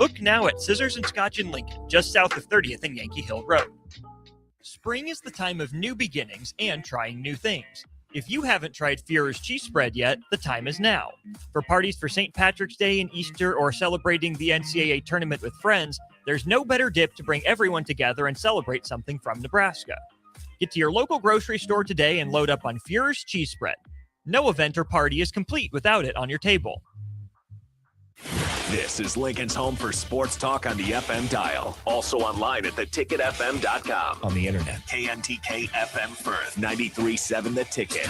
Book now at Scissors and Scotch in Lincoln, just south of 30th and Yankee Hill Road. Spring is the time of new beginnings and trying new things. If you haven't tried Führer's cheese spread yet, the time is now. For parties for St. Patrick's Day and Easter or celebrating the NCAA tournament with friends, there's no better dip to bring everyone together and celebrate something from Nebraska. Get to your local grocery store today and load up on Führer's cheese spread. No event or party is complete without it on your table. This is Lincoln's home for sports talk on the FM dial. Also online at theticketfm.com. On the internet. KNTK FM Firth, 93.7 The Ticket.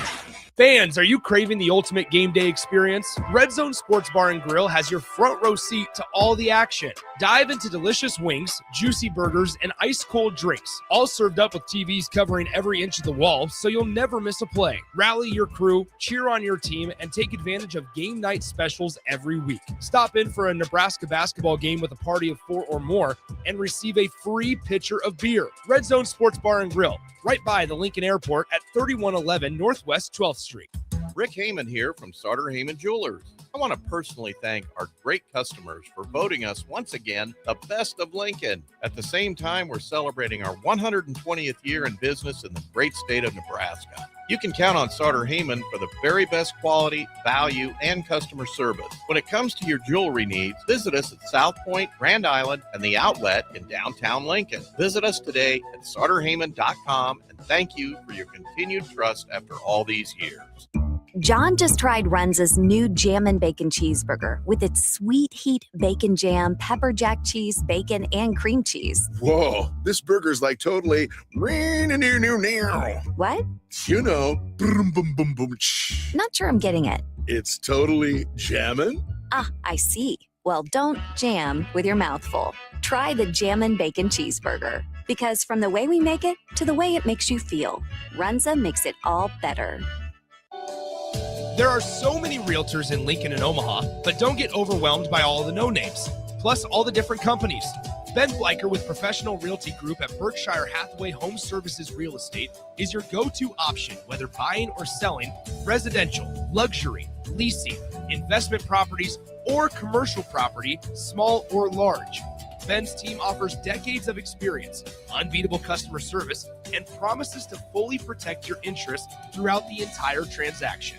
Fans, are you craving the ultimate game day experience? Red Zone Sports Bar and Grill has your front row seat to all the action. Dive into delicious wings, juicy burgers, and ice-cold drinks, all served up with TVs covering every inch of the wall, so you'll never miss a play. Rally your crew, cheer on your team, and take advantage of game night specials every week. Stop in for a Nebraska basketball game with a party of 4 or more and receive a free pitcher of beer. Red Zone Sports Bar and Grill, right by the Lincoln Airport at 3111 Northwest 12th Street. Rick Heyman here from Sauter Heyman Jewelers. I want to personally thank our great customers for voting us once again the best of Lincoln. At the same time, we're celebrating our 120th year in business in the great state of Nebraska. You can count on Sauter Heyman for the very best quality, value, and customer service. When it comes to your jewelry needs, visit us at South Point, Grand Island, and the Outlet in downtown Lincoln. Visit us today at sauterheyman.com, and thank you for your continued trust after all these years. John just tried Runza's new Jammin' Bacon Cheeseburger with its sweet heat bacon jam, pepper jack cheese, bacon, and cream cheese. Whoa, this burger's like totally What? You know, boom, boom, boom, boom. Not sure I'm getting it. It's totally jammin'? Ah, I see. Well, don't jam with your mouth full. Try the Jammin' Bacon Cheeseburger. Because from the way we make it to the way it makes you feel, Runza makes it all better. There are so many realtors in Lincoln and Omaha, but don't get overwhelmed by all the no-names, plus all the different companies. Ben Bleicher with Professional Realty Group at Berkshire Hathaway Home Services Real Estate is your go-to option, whether buying or selling residential, luxury, leasing, investment properties, or commercial property, small or large. Ben's team offers decades of experience, unbeatable customer service, and promises to fully protect your interests throughout the entire transaction.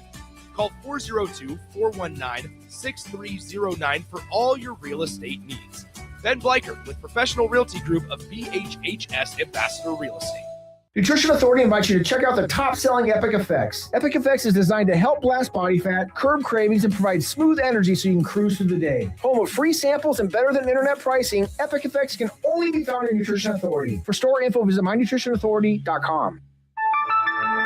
Call 402-419-6309 for all your real estate needs. Ben Bleicher with Professional Realty Group of BHHS Ambassador Real Estate. Nutrition Authority invites you to check out the top-selling Epic Effects. Epic Effects is designed to help blast body fat, curb cravings, and provide smooth energy so you can cruise through the day. Home of free samples and better than internet pricing, Epic Effects can only be found in Nutrition Authority. For store info, visit mynutritionauthority.com.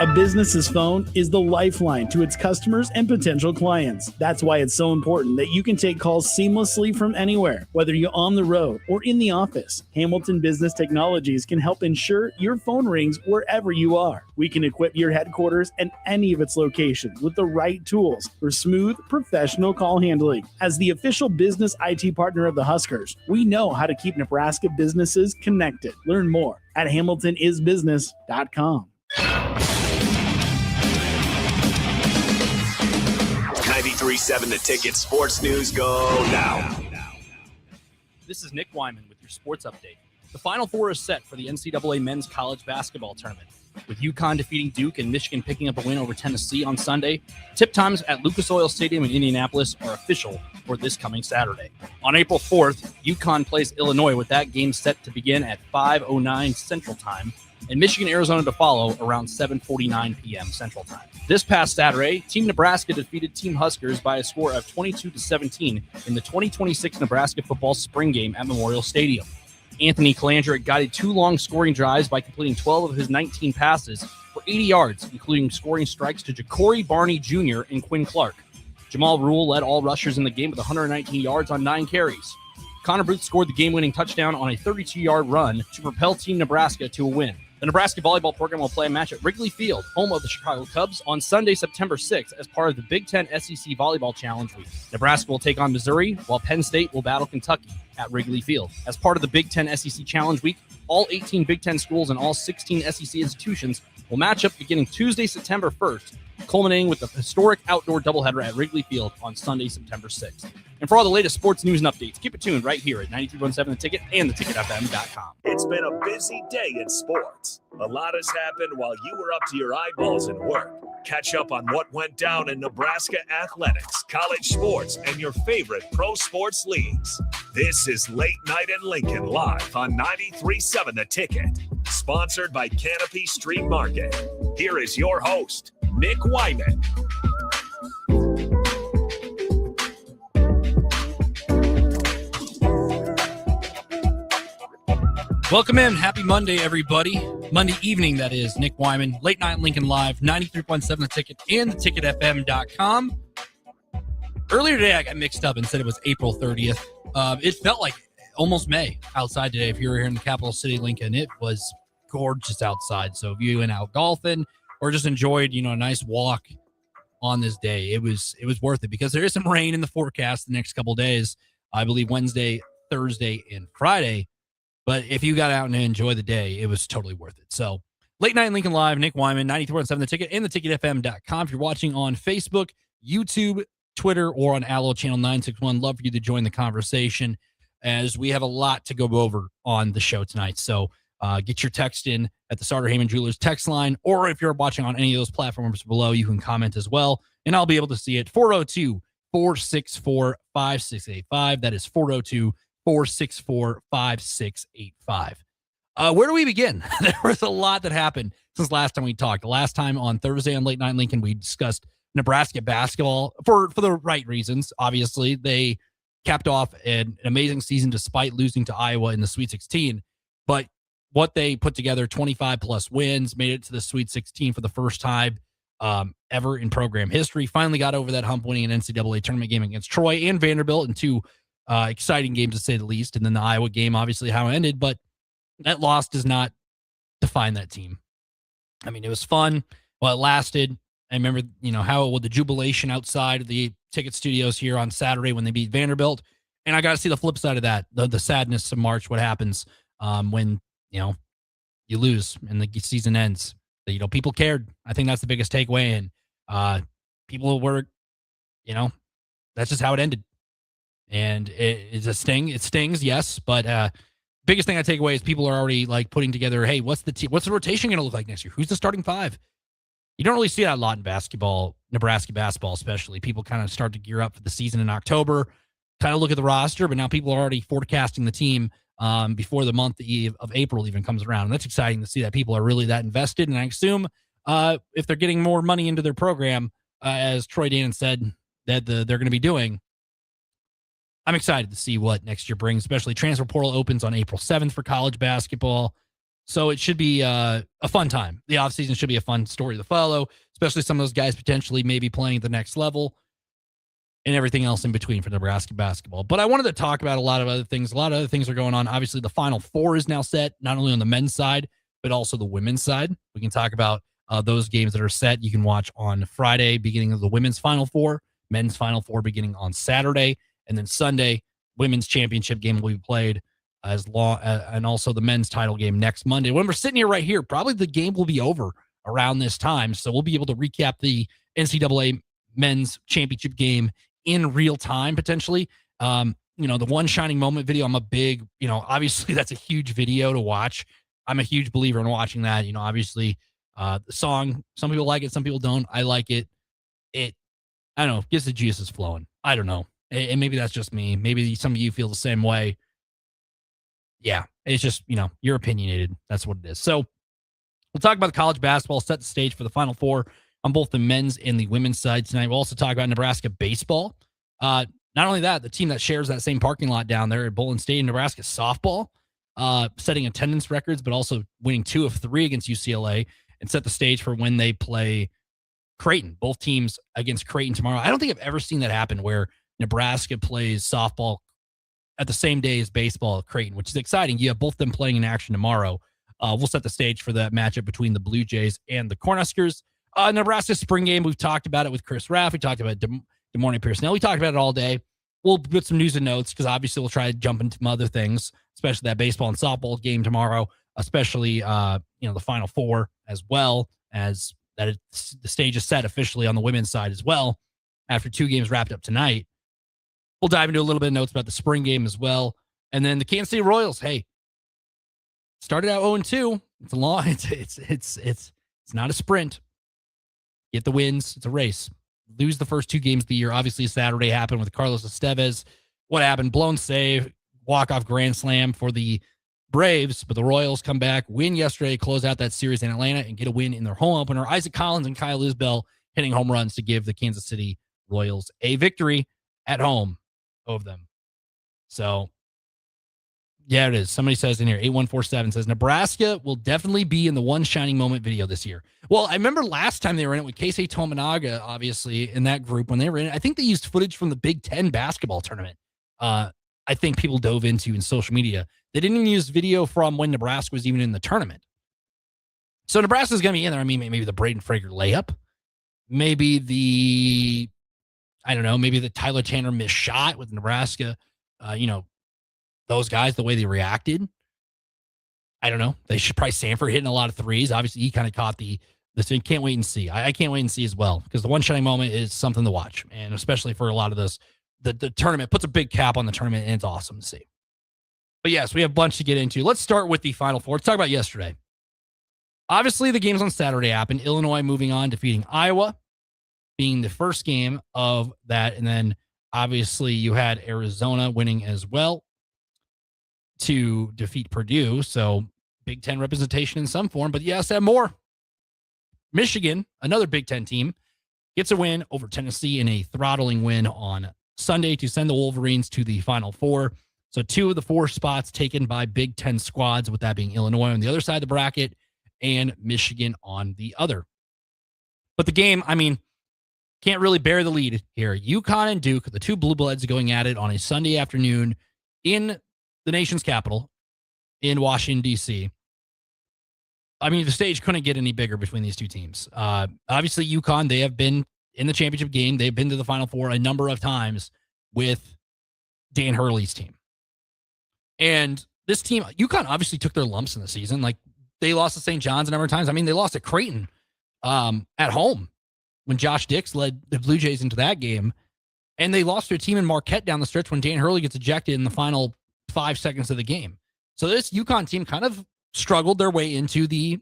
A business's phone is the lifeline to its customers and potential clients. That's why it's so important that you can take calls seamlessly from anywhere, whether you're on the road or in the office. Hamilton Business Technologies can help ensure your phone rings wherever you are. We can equip your headquarters and any of its locations with the right tools for smooth, professional call handling. As the official business IT partner of the Huskers, we know how to keep Nebraska businesses connected. Learn more at hamiltonisbusiness.com. 93.7 The Ticket Sports News go now. This is Nick Whyman with your sports update. The Final Four is set for the NCAA men's college basketball tournament. With UConn defeating Duke and Michigan picking up a win over Tennessee on Sunday, tip times at Lucas Oil Stadium in Indianapolis are official for this coming Saturday. On April 4th, UConn plays Illinois with that game set to begin at 5:09 Central Time, and Michigan-Arizona to follow around 7:49 p.m. Central Time. This past Saturday, Team Nebraska defeated Team Huskers by a score of 22-17 in the 2026 Nebraska football spring game at Memorial Stadium. Anthony Calandra guided 2 long scoring drives by completing 12 of his 19 passes for 80 yards, including scoring strikes to Ja'Cory Barney Jr. and Quinn Clark. Jamal Rule led all rushers in the game with 119 yards on 9 carries. Connor Booth scored the game-winning touchdown on a 32-yard run to propel Team Nebraska to a win. The Nebraska volleyball program will play a match at Wrigley Field, home of the Chicago Cubs, on Sunday, September 6th, as part of the Big Ten SEC Volleyball Challenge Week. Nebraska will take on Missouri, while Penn State will battle Kentucky at Wrigley Field. As part of the Big Ten SEC Challenge Week, all 18 Big Ten schools and all 16 SEC institutions will match up beginning Tuesday, September 1st, culminating with the historic outdoor doubleheader at Wrigley Field on Sunday, September 6th. And for all the latest sports news and updates, keep it tuned right here at 93.7 The Ticket and theticketfm.com. It's been a busy day in sports. A lot has happened while you were up to your eyeballs in work. Catch up on what went down in Nebraska athletics, college sports, and your favorite pro sports leagues. This is Late Night in Lincoln live on 93.7 The Ticket. Sponsored by Canopy Street Market. Here is your host, Nick Whyman. Welcome in. Happy Monday, everybody. Monday evening, that is. Nick Whyman, Late Night Lincoln Live, 93.7 The Ticket and theticketfm.com. Earlier today, I got mixed up and said it was April 30th. It felt like almost May outside today. If you were here in the capital city, Lincoln, it was gorgeous outside. So if you went out golfing or just enjoyed, a nice walk on this day, it was worth it because there is some rain in the forecast the next couple of days. I believe Wednesday, Thursday, and Friday. But if you got out and enjoy the day, it was totally worth it. So, Late Night Lincoln Live, Nick Whyman, 93.7 The Ticket and theticketfm.com. If you're watching on Facebook, YouTube, Twitter, or on Allo Channel 961, love for you to join the conversation as we have a lot to go over on the show tonight. So, get your text in at the Sartor Heyman Jewelers text line, or if you're watching on any of those platforms below, you can comment as well, and I'll be able to see it. 402-464-5685. That is 402-464-5685. Where do we begin? There was a lot that happened since last time we talked. The last time on Thursday on Late Night Lincoln, we discussed Nebraska basketball for the right reasons. Obviously, they capped off an amazing season despite losing to Iowa in the Sweet 16. But what they put together, 25-plus wins, made it to the Sweet 16 for the first time ever in program history. Finally got over that hump, winning an NCAA tournament game against Troy and Vanderbilt in two exciting games, to say the least. And then the Iowa game, obviously, how it ended. But that loss does not define that team. I mean, it was fun while it lasted. I remember, how the jubilation outside of the ticket studios here on Saturday when they beat Vanderbilt. And I got to see the flip side of that, the sadness of March, what happens when, you lose and the season ends. People cared. I think that's the biggest takeaway. And people were, that's just how it ended. And it's a sting. It stings, yes. But biggest thing I take away is people are already putting together, hey, what's the rotation going to look like next year? Who's the starting five? You don't really see that a lot in basketball, Nebraska basketball especially. People kind of start to gear up for the season in October, kind of look at the roster, but now people are already forecasting the team before the month of April even comes around. And that's exciting to see that people are really that invested. And I assume if they're getting more money into their program, as Troy Danon said that they're going to be doing, I'm excited to see what next year brings, especially transfer portal opens on April 7th for college basketball. So it should be a fun time. The offseason should be a fun story to follow, especially some of those guys potentially maybe playing at the next level and everything else in between for Nebraska basketball. But I wanted to talk about a lot of other things. A lot of other things are going on. Obviously, the Final Four is now set, not only on the men's side, but also the women's side. We can talk about those games that are set. You can watch on Friday, beginning of the women's Final Four, men's Final Four beginning on Saturday, and then Sunday, women's championship game will be played and also the men's title game next Monday. When we're sitting here right here, probably the game will be over around this time. So we'll be able to recap the NCAA men's championship game in real time, potentially. The one shining moment video, I'm a big, obviously that's a huge video to watch. I'm a huge believer in watching that. Obviously the song, some people like it, some people don't. I like it. I don't know, gets the juices flowing. I don't know. And maybe that's just me. Maybe some of you feel the same way. Yeah, it's just, you're opinionated. That's what it is. So we'll talk about the college basketball, set the stage for the Final Four on both the men's and the women's side tonight. We'll also talk about Nebraska baseball. Not only that, the team that shares that same parking lot down there at Bowling State, Nebraska softball, setting attendance records, but also winning 2 of 3 against UCLA and set the stage for when they play Creighton. Both teams against Creighton tomorrow. I don't think I've ever seen that happen where Nebraska plays softball at the same day as baseball at Creighton, which is exciting. You have both them playing in action tomorrow. We'll set the stage for that matchup between the Blue Jays and the Cornhuskers. Nebraska spring game, we've talked about it with Chris Raff. We talked about DeMorney Pierce-Nell. We talked about it all day. We'll put some news and notes because obviously we'll try to jump into some other things, especially that baseball and softball game tomorrow, especially, the Final Four as well. as the stage is set officially on the women's side as well after 2 games wrapped up tonight. We'll dive into a little bit of notes about the spring game as well. And then the Kansas City Royals, hey, started out 0-2. It's a long, it's not a sprint. Get the wins. It's a race. Lose the first 2 games of the year. Obviously, Saturday happened with Carlos Estevez. What happened? Blown save, walk-off grand slam for the Braves, but the Royals come back, win yesterday, close out that series in Atlanta, and get a win in their home opener. Isaac Collins and Kyle Isbell hitting home runs to give the Kansas City Royals a victory at home over them. So, yeah, it is. Somebody says in here, 8147 says, Nebraska will definitely be in the One Shining Moment video this year. Well, I remember last time they were in it with Keisei Tominaga, obviously, in that group when they were in it. I think they used footage from the Big Ten basketball tournament. I think people dove into in social media. They didn't even use video from when Nebraska was even in the tournament. So Nebraska's going to be in there. I mean, maybe the Braden Frager layup. Maybe the Tyler Tanner missed shot with Nebraska. Those guys, the way they reacted. I don't know. They should probably Sanford hitting a lot of threes. Obviously, he kind of caught the thing. Can't wait and see. I can't wait and see as well, because the One Shining Moment is something to watch. And especially for a lot of this, the tournament puts a big cap on the tournament, and it's awesome to see. But yes, we have a bunch to get into. Let's start with the Final Four. Let's talk about yesterday. Obviously, the games on Saturday happened. Illinois moving on, defeating Iowa, being the first game of that. And then, obviously, you had Arizona winning as well to defeat Purdue. So, Big Ten representation in some form. But yes, have more. Michigan, another Big Ten team, gets a win over Tennessee in a throttling win on Sunday to send the Wolverines to the Final Four. So 2 of the 4 spots taken by Big Ten squads, with that being Illinois on the other side of the bracket and Michigan on the other. But the game, I mean, can't really bear the lead here. UConn and Duke, the 2 blue bloods going at it on a Sunday afternoon in the nation's capital in Washington, D.C. I mean, the stage couldn't get any bigger between these 2 teams. Obviously, UConn, they have been in the championship game. They've been to the Final Four a number of times with Dan Hurley's team. And this team, UConn obviously took their lumps in the season. Like, they lost to St. John's a number of times. I mean, they lost to Creighton at home when Josh Dix led the Blue Jays into that game. And they lost to a team in Marquette down the stretch when Dan Hurley gets ejected in the final 5 seconds of the game. So this UConn team kind of struggled their way into the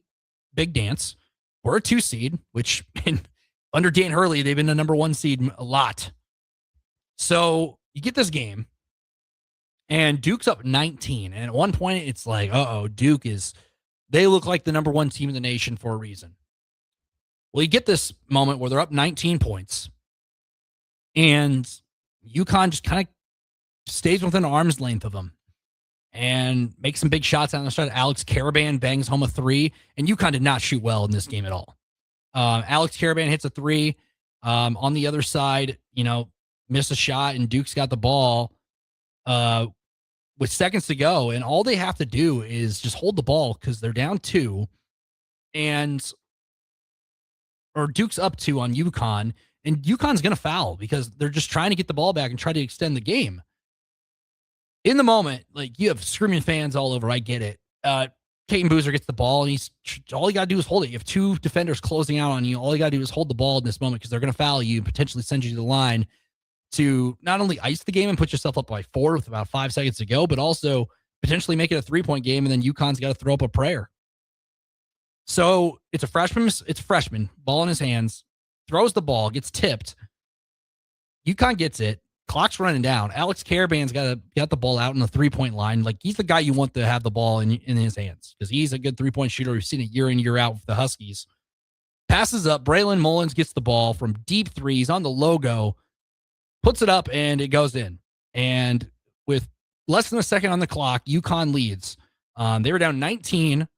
big dance. We're a 2 seed, which under Dan Hurley, they've been a number 1 seed a lot. So you get this game, and Duke's up 19. And at one point, it's like, Duke they look like the number 1 team in the nation for a reason. Well, you get this moment where they're up 19 points, and UConn just kind of stays within arm's length of them and makes some big shots on the start. Alex Caravan bangs home a 3, and UConn did not shoot well in this game at all. Alex Caravan hits a 3. On the other side, missed a shot, and Duke's got the ball with seconds to go, and all they have to do is just hold the ball because they're down 2, or Duke's up 2 on UConn, and UConn's going to foul because they're just trying to get the ball back and try to extend the game. In the moment, like, you have screaming fans all over. I get it. Peyton Boozer gets the ball, and all you got to do is hold it. You have 2 defenders closing out on you. All you got to do is hold the ball in this moment because they're going to foul you and potentially send you to the line to not only ice the game and put yourself up by 4 with about 5 seconds to go, but also potentially make it a 3-point game, and then UConn's got to throw up a prayer. So it's a freshman, ball in his hands, throws the ball, gets tipped. UConn gets it. Clock's running down. Alex Caravan's got the ball out in the 3-point line. Like, he's the guy you want to have the ball in his hands because he's a good 3-point shooter. We've seen it year in, year out with the Huskies. Passes up. Braylon Mullins gets the ball from deep 3. He's on the logo, puts it up, and it goes in. And with less than a second on the clock, UConn leads. They were down 19.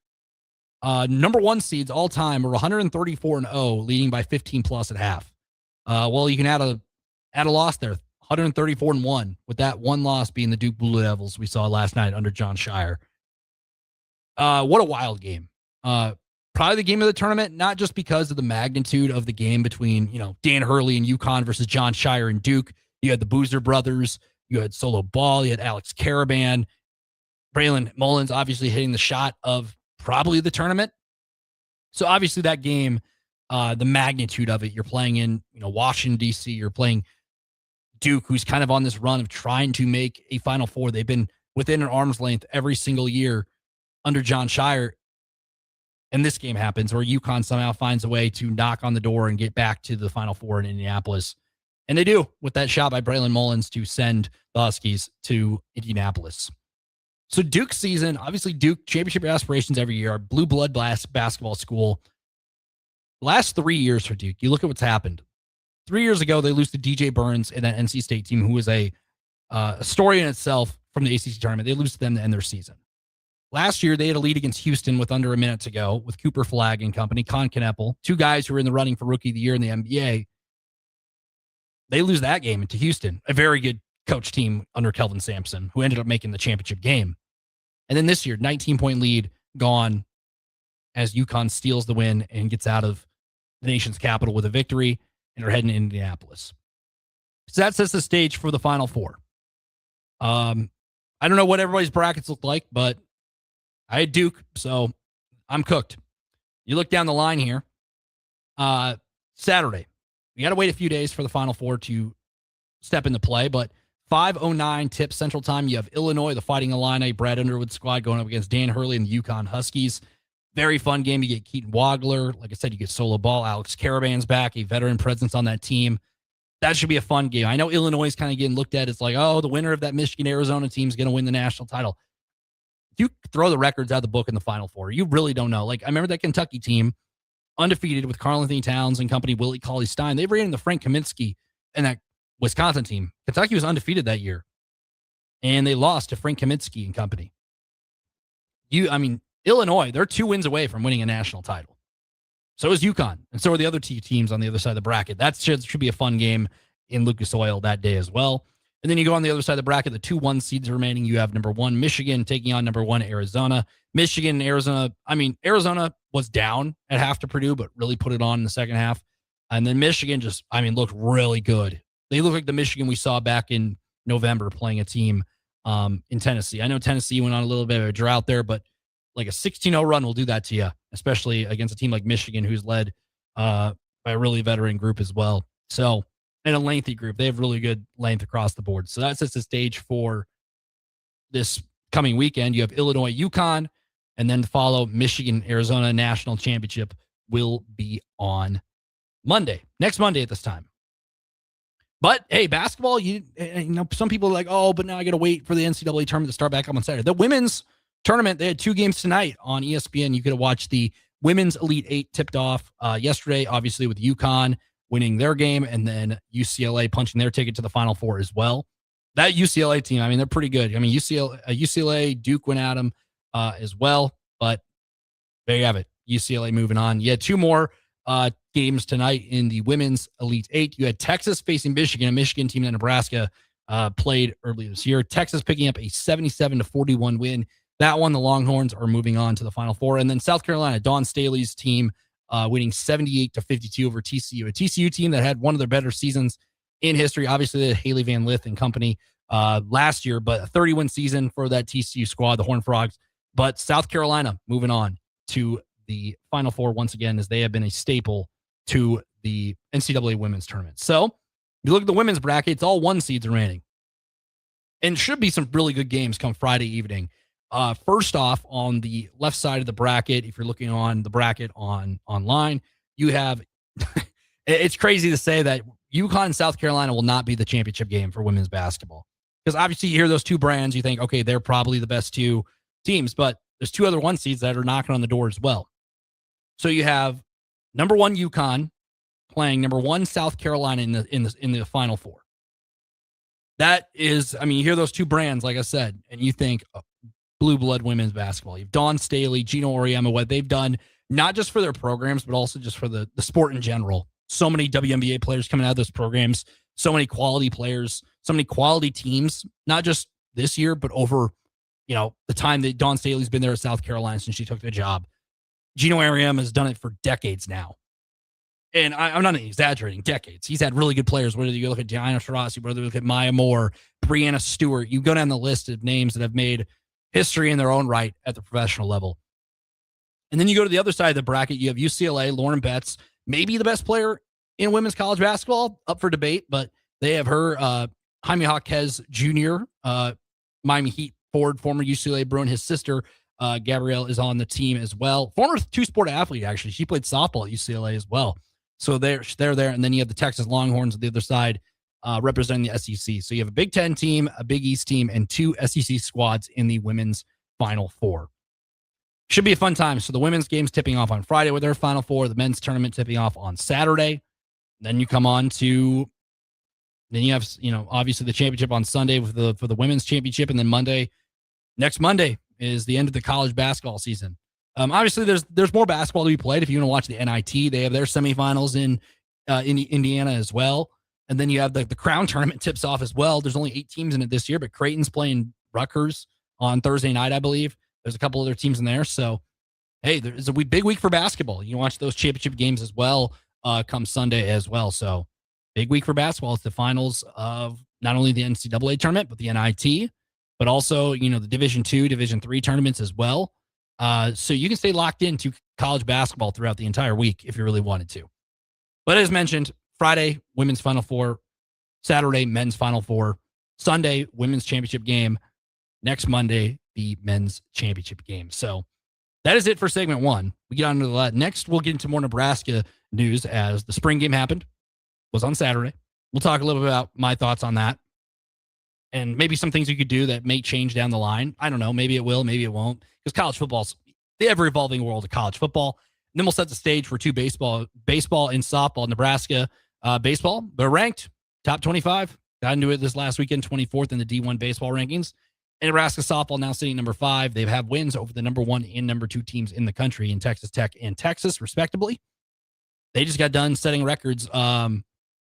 Number 1 seeds all time were 134-0, leading by 15 plus at half. Well, you can add a loss there. 134-1, with that 1 loss being the Duke Blue Devils we saw last night under John Shire. What a wild game. Probably the game of the tournament, not just because of the magnitude of the game between, Dan Hurley and UConn versus John Shire and Duke. You had the Boozer brothers. You had Solo Ball. You had Alex Caravan. Braylon Mullins obviously hitting the shot of probably the tournament. So obviously that game, the magnitude of it, you're playing in, Washington, D.C., you're playing Duke, who's kind of on this run of trying to make a Final Four. They've been within an arm's length every single year under John Shire. And this game happens where UConn somehow finds a way to knock on the door and get back to the Final Four in Indianapolis. And they do with that shot by Braylon Mullins to send the Huskies to Indianapolis. So Duke season, obviously Duke championship aspirations every year, our blue blood basketball school. Last 3 years for Duke, you look at what's happened. 3 years ago, they lose to DJ Burns and that NC State team, who was a story in itself from the ACC tournament. They lose to them to end their season. Last year, they had a lead against Houston with under a minute to go with Cooper Flagg and company, Con Kneppel, two guys who were in the running for Rookie of the Year in the NBA. They lose that game to Houston, a very good coach team under Kelvin Sampson, who ended up making the championship game. And then this year, 19-point lead gone as UConn steals the win and gets out of the nation's capital with a victory and are heading to Indianapolis. So that sets the stage for the Final Four. I don't know what everybody's brackets look like, but I had Duke, so I'm cooked. You look down the line here. Saturday. You got to wait a few days for the Final Four to step into play, but 5:09 tip Central Time. You have Illinois, the Fighting Illini, Brad Underwood squad going up against Dan Hurley and the UConn Huskies. Very fun game. You get Keaton Wagler. Like I said, you get Solo Ball. Alex Caravan's back, a veteran presence on that team. That should be a fun game. I know Illinois is kind of getting looked at as like, oh, the winner of that Michigan-Arizona team is going to win the national title. You throw the records out of the book in the Final Four. You really don't know. Like, I remember that Kentucky team, undefeated with Karl-Anthony Towns and company, Willie Cauley-Stein. They ran into Frank Kaminsky and that Wisconsin team. Kentucky was undefeated that year, and they lost to Frank Kaminsky and company. Illinois, they're 2 wins away from winning a national title. So is UConn, and so are the other two teams on the other side of the bracket. That should be a fun game in Lucas Oil that day as well. And then you go on the other side of the bracket, the 2-1 seeds remaining. You have number 1 Michigan taking on number 1 Arizona. Michigan and Arizona, Arizona was down at half to Purdue, but really put it on in the second half. And then Michigan just, looked really good. They look like the Michigan we saw back in November playing a team in Tennessee. I know Tennessee went on a little bit of a drought there, but like a 16-0 run will do that to you, especially against a team like Michigan, who's led by a really veteran group as well. So, and a lengthy group. They have really good length across the board. So that sets the stage for this coming weekend. You have Illinois, UConn, and then to follow Michigan, Arizona national championship will be on Monday, next Monday at this time. But hey, basketball, some people are like, oh, but now I got to wait for the NCAA tournament to start back up on Saturday. The women's tournament, they had 2 games tonight on ESPN. You could have watched the women's Elite 8 tipped off yesterday, obviously with UConn winning their game, and then UCLA punching their ticket to the Final Four as well. That UCLA team, they're pretty good. UCLA, Duke went at them as well, but there you have it. UCLA moving on. You had 2 more games tonight in the women's Elite 8. You had Texas facing Michigan, a Michigan team that Nebraska played earlier this year. Texas picking up a 77-41 win. That one, the Longhorns are moving on to the Final Four. And then South Carolina, Dawn Staley's team, winning 78-52 over TCU, a TCU team that had one of their better seasons in history. Obviously, they had Haley Van Lith and company last year, but a 30-win season for that TCU squad, the Horned Frogs. But South Carolina moving on to the Final Four once again, as they have been a staple to the NCAA women's tournament. So you look at the women's bracket, it's all 1 seeds remaining. And should be some really good games come Friday evening. First off, on the left side of the bracket, if you're looking on the bracket online, you have, it's crazy to say that UConn and South Carolina will not be the championship game for women's basketball. Because obviously you hear those 2 brands, you think, okay, they're probably the best 2 teams, but there's 2 other 1 seeds that are knocking on the door as well. So you have number 1 UConn playing number 1 South Carolina in the Final Four. That is, you hear those 2 brands, like I said, and you think, blue blood women's basketball. You've Dawn Staley, Gino Auriemma, what they've done, not just for their programs, but also just for the sport in general. So many WNBA players coming out of those programs, so many quality players, so many quality teams, not just this year, but over, the time that Dawn Staley's been there at South Carolina since she took the job. Gino Auriemma has done it for decades now. And I'm not exaggerating, decades. He's had really good players, whether you look at Diana Taurasi, whether you look at Maya Moore, Brianna Stewart. You go down the list of names that have made history in their own right at the professional level. And then you go to the other side of the bracket. You have UCLA, Lauren Betts, maybe the best player in women's college basketball, up for debate, but they have her, Jaime Jaquez Jr., Miami Heat forward, former UCLA Bruin. His sister, Gabrielle, is on the team as well. Former two-sport athlete, actually. She played softball at UCLA as well. So they're there. And then you have the Texas Longhorns on the other side representing the SEC. So you have a Big Ten team, a Big East team, and 2 SEC squads in the women's Final Four. Should be a fun time. So the women's game's tipping off on Friday with their Final Four. The men's tournament tipping off on Saturday. Then you come on to, then you have, obviously the championship on Sunday for the women's championship. And then next Monday is the end of the college basketball season. Obviously there's more basketball to be played. If you want to watch the NIT, they have their semifinals in Indiana as well. And then you have the Crown tournament tips off as well. There's only 8 teams in it this year, but Creighton's playing Rutgers on Thursday night, I believe. There's a couple other teams in there. So, hey, there's a big week for basketball. You can watch those championship games as well come Sunday as well. So, big week for basketball. It's the finals of not only the NCAA tournament, but the NIT, but also, the Division II, Division III tournaments as well. So you can stay locked into college basketball throughout the entire week if you really wanted to. But as mentioned, Friday, women's Final Four. Saturday, men's Final Four. Sunday, women's championship game. Next Monday, the men's championship game. So that is it for segment 1. We get on to the next. We'll get into more Nebraska news as the spring game happened. Was on Saturday. We'll talk a little bit about my thoughts on that and maybe some things you could do that may change down the line. I don't know. Maybe it will. Maybe it won't, because college football's the ever-evolving world of college football. And then we'll set the stage for 2 baseball and softball. Nebraska baseball, they're ranked top 25. Got into it this last weekend, 24th in the D1 baseball rankings. And Nebraska softball now sitting number 5. They've had wins over the number 1 and number 2 teams in the country in Texas Tech and Texas, respectively. They just got done setting records,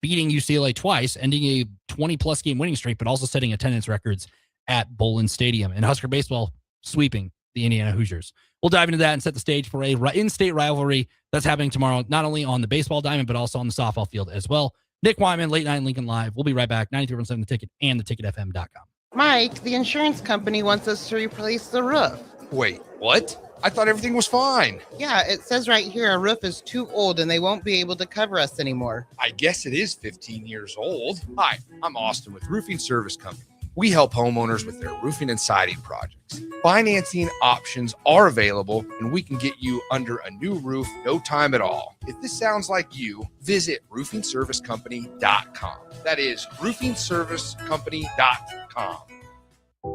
beating UCLA twice, ending a 20-plus game winning streak, but also setting attendance records at Bowlin Stadium. And Husker baseball sweeping the Indiana Hoosiers. We'll dive into that and set the stage for a in-state rivalry that's happening tomorrow, not only on the baseball diamond, but also on the softball field as well. Nick Whyman, Late Night Lincoln Live. We'll be right back. 93.7 The Ticket and theticketfm.com. Mike, the insurance company wants us to replace the roof. Wait, what? I thought everything was fine. Yeah, it says right here our roof is too old and they won't be able to cover us anymore. I guess it is 15 years old. Hi, I'm Austin with Roofing Service Company. We help homeowners with their roofing and siding projects. Financing options are available, and we can get you under a new roof no time at all. If this sounds like you, visit roofingservicecompany.com. That is roofingservicecompany.com.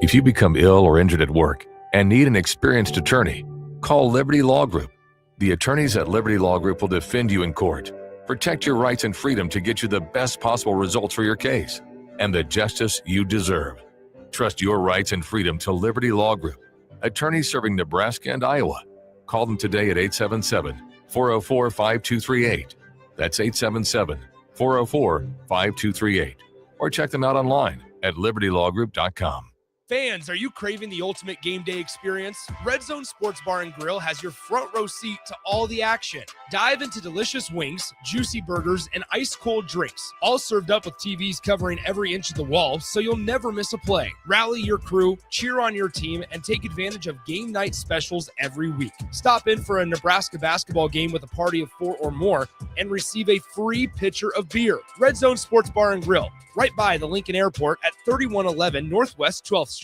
If you become ill or injured at work and need an experienced attorney, call Liberty Law Group. The attorneys at Liberty Law Group will defend you in court, protect your rights and freedom to get you the best possible results for your case and the justice you deserve. Trust your rights and freedom to Liberty Law Group, attorneys serving Nebraska and Iowa. Call them today at 877-404-5238. That's 877-404-5238. Or check them out online at libertylawgroup.com. Fans, are you craving the ultimate game day experience? Red Zone Sports Bar and Grill has your front row seat to all the action. Dive into delicious wings, juicy burgers, and ice-cold drinks, all served up with TVs covering every inch of the wall, so you'll never miss a play. Rally your crew, cheer on your team, and take advantage of game night specials every week. Stop in for a Nebraska basketball game with a party of 4 or more and receive a free pitcher of beer. Red Zone Sports Bar and Grill, right by the Lincoln Airport at 3111 Northwest 12th Street.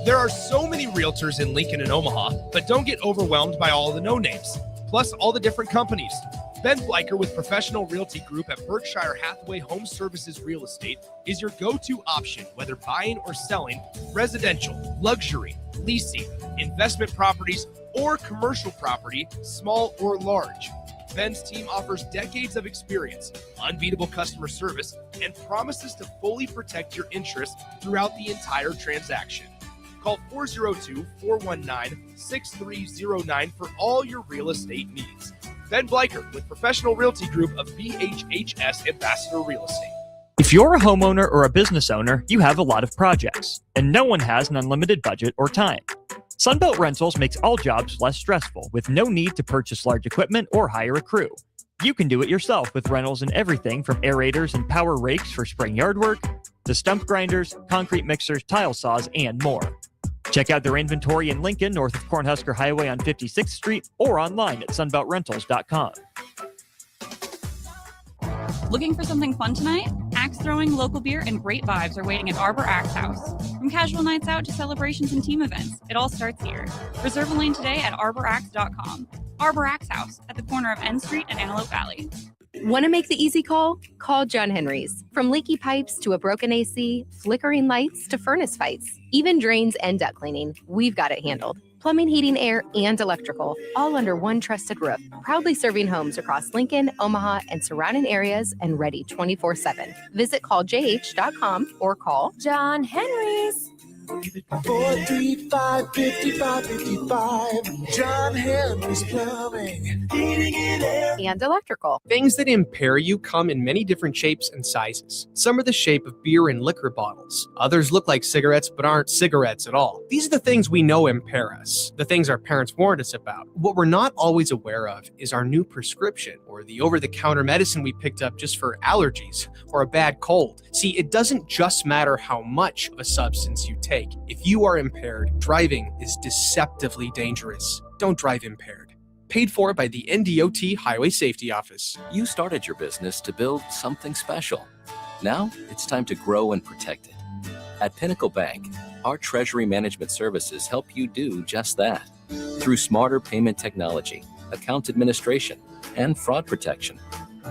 There are so many realtors in Lincoln and Omaha, but don't get overwhelmed by all the no-names, plus all the different companies. Ben Bleicher with Professional Realty Group at Berkshire Hathaway Home Services Real Estate is your go-to option, whether buying or selling residential, luxury, leasing, investment properties, or commercial property, small or large. Ben's team offers decades of experience, unbeatable customer service, and promises to fully protect your interests throughout the entire transaction. Call 402-419-6309 for all your real estate needs. Ben Bleicher with Professional Realty Group of BHHS Ambassador Real Estate. If you're a homeowner or a business owner, you have a lot of projects, and no one has an unlimited budget or time. Sunbelt Rentals makes all jobs less stressful with no need to purchase large equipment or hire a crew. You can do it yourself with rentals in everything from aerators and power rakes for spring yard work to stump grinders, concrete mixers, tile saws, and more. Check out their inventory in Lincoln, north of Cornhusker Highway on 56th Street, or online at sunbeltrentals.com. Looking for something fun tonight? Axe throwing, local beer, and great vibes are waiting at Arbor Axe House. From casual nights out to celebrations and team events, it all starts here. Reserve a lane today at arbораxe.com. Arbor Axe House at the corner of N Street and Antelope Valley. Want to make the easy call? Call John Henry's. From leaky pipes to a broken AC, flickering lights to furnace fights, even drains and duct cleaning, we've got it handled. Plumbing, heating, air, and electrical, all under one trusted roof. Proudly serving homes across Lincoln, Omaha, and surrounding areas, and ready 24/7. Visit calljh.com or call John Henry's. 435-5555. John Henry's Plumbing, Heating and Air. And electrical. Things that impair you come in many different shapes and sizes. Some are the shape of beer and liquor bottles. Others look like cigarettes but aren't cigarettes at all. These are the things we know impair us, the things our parents warned us about. What we're not always aware of is our new prescription, or the over-the-counter medicine we picked up just for allergies or a bad cold. See, it doesn't just matter how much of a substance you take. If you are impaired, driving is deceptively dangerous. Don't drive impaired. Paid for by the NDOT Highway Safety Office. You started your business to build something special. Now it's time to grow and protect it. At Pinnacle Bank, our treasury management services help you do just that. Through smarter payment technology, account administration, and fraud protection.